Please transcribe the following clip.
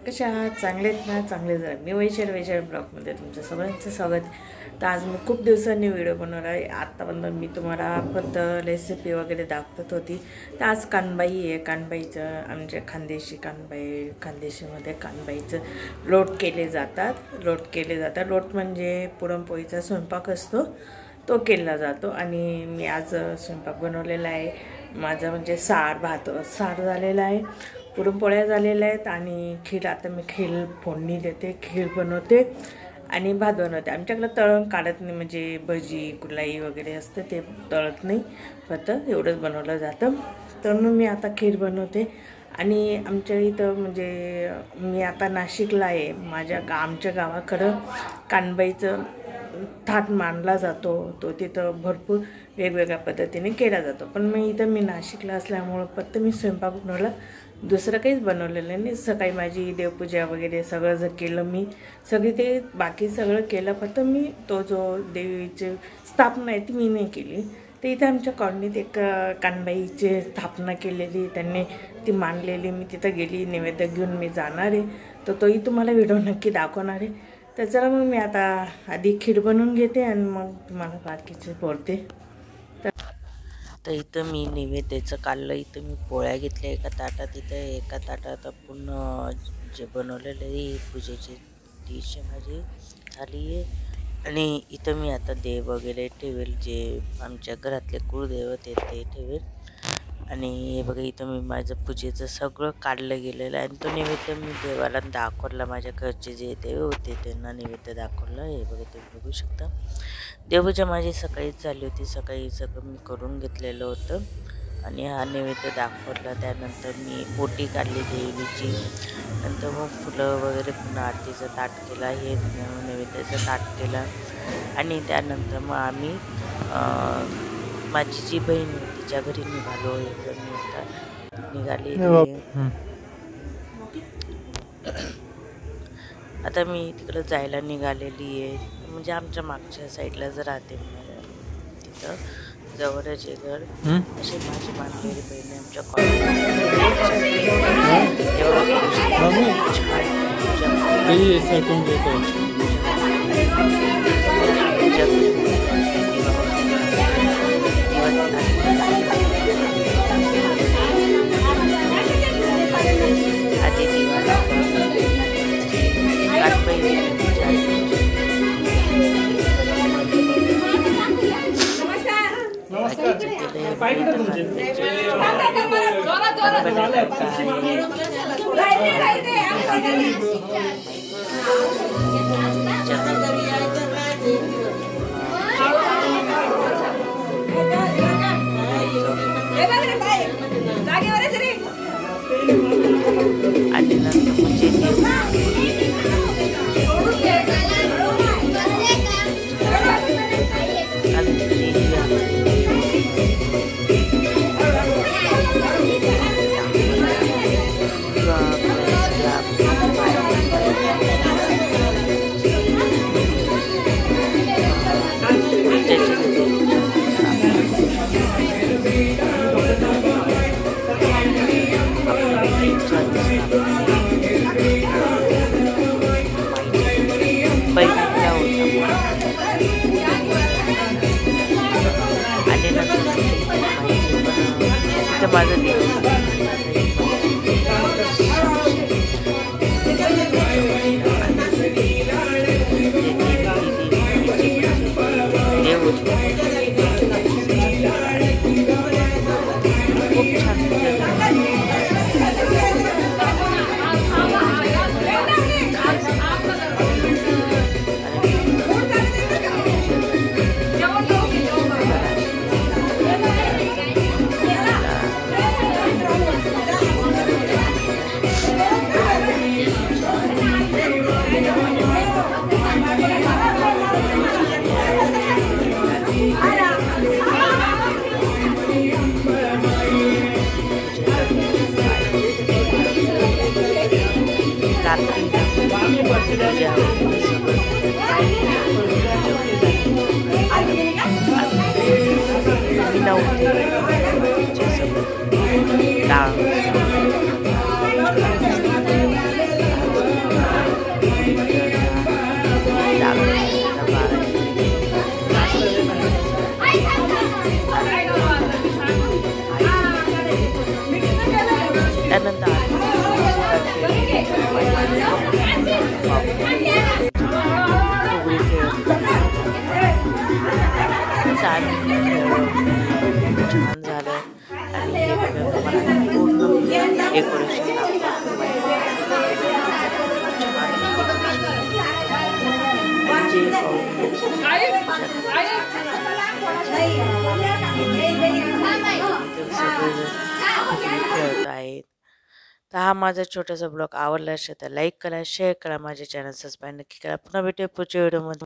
कशा आहात? चांगले आहेत ना? चांगले जरा मी वैशाली ब्लॉगमध्ये तुमचं सगळ्यांचं स्वागत. तर आज मी खूप दिवसांनी व्हिडिओ बनवला आहे. आत्तापर्यंत मी तुम्हाला फक्त रेसिपी वगैरे दाखवत होती. तर आज कानबाई आहे. कानबाईचं आमच्या खानदेशी खानदेशीमध्ये कानबाईचं लोट केले जातात. लोट म्हणजे पुरणपोळीचा स्वयंपाक असतो, तो केला जातो. आणि मी आज स्वयंपाक बनवलेला आहे. माझा म्हणजे सार झालेला आहे, पुरणपोळ्या झालेल्या आहेत आणि खीर. आता मी खीर फोडणी देते, खीर बनवते आणि भात बनवते. आमच्याकडे तळण काढत नाही, म्हणजे भजी कुलाई वगैरे असते ते तळत नाही, फक्त एवढंच बनवलं जातं. तर मग मी आता खीर बनवते. आणि आमच्या इथं म्हणजे मी आता नाशिकला आहे. आमच्या गावाकडं कानबाईचं थाट मांडला जातो, तो तिथं भरपूर वेगवेगळ्या पद्धतीने केला जातो. पण मी नाशिकला असल्यामुळं फक्त मी स्वयंपाक बनवला, दुसरं काहीच बनवलेलं नाही. सकाळी माझी देवपूजा वगैरे सगळं जर केलं, मी ते बाकी सगळं केलं, फक्त मी तो जो देवीची स्थापना आहे ती मी नाही केली. तर इथं आमच्या कॉलनीत एक कानबाईची स्थापना केलेली, त्यांनी ती मांडलेली. मी तिथं गेली, नैवेद्य घेऊन मी जाणार आहे, तर तोही तुम्हाला व्हिडिओ नक्की दाखवणार आहे. तर चला मग मी आता आधी खीर बनवून घेते आणि मग तुम्हाला बाकीचे बोलते. तर इथं मी नैवेद्याचं काढलं. इथं मी पोळ्या घेतल्या एका ताटात. इथं एका ताटात पूर्ण जे बनवलेलं आहे पूजेची डिश माझी झाली आहे. आणि इथं मी आता देव वगैरे ठेवेल, जे आमच्या घरातले कुळदैवत आहेत ते ठेवेल. आणि हे बघा, इथं मी माझं पूजेचं सगळं काढलं गेलेलं आहे. आणि तो नैवेद्य मी देवाला दाखवला. माझ्या घरचे जे देव होते त्यांना नैवेद्य दाखवलं. हे बघा, तुम्ही बघू शकता. देवपूजा माझी सकाळीच झाली होती. सकाळी सगळं मी करून घेतलेलं होतं आणि हा नैवेद्य दाखवला. त्यानंतर मी ओटी काढली देवीची. नंतर मग फुलं वगैरे पुन्हा आरतीचं ताट केला, हे नैवेद्याचं ताट केलं. आणि त्यानंतर मग आम्ही माझी जी बहीण तिच्या घरी निघालो. आता मी तिकडं जायला निघालेली आहे. म्हणजे आमच्या मागच्या साईडलाच राहते, तिथं जवळच आहे घर. अशी माझी मानलेली बहीण आमच्या माझं देव खूप छान छान झालं आणि हे बघा तुम्हाला पूर्ण डेकोरेशन खेळत आहेत. तर हा माझा छोटासा ब्लॉग आवडला असेल तर लाईक करा, शेअर करा, माझ्या चॅनल सबस्क्राईब नक्की करा. पुन्हा भेटूया पुढच्या व्हिडिओमध्ये.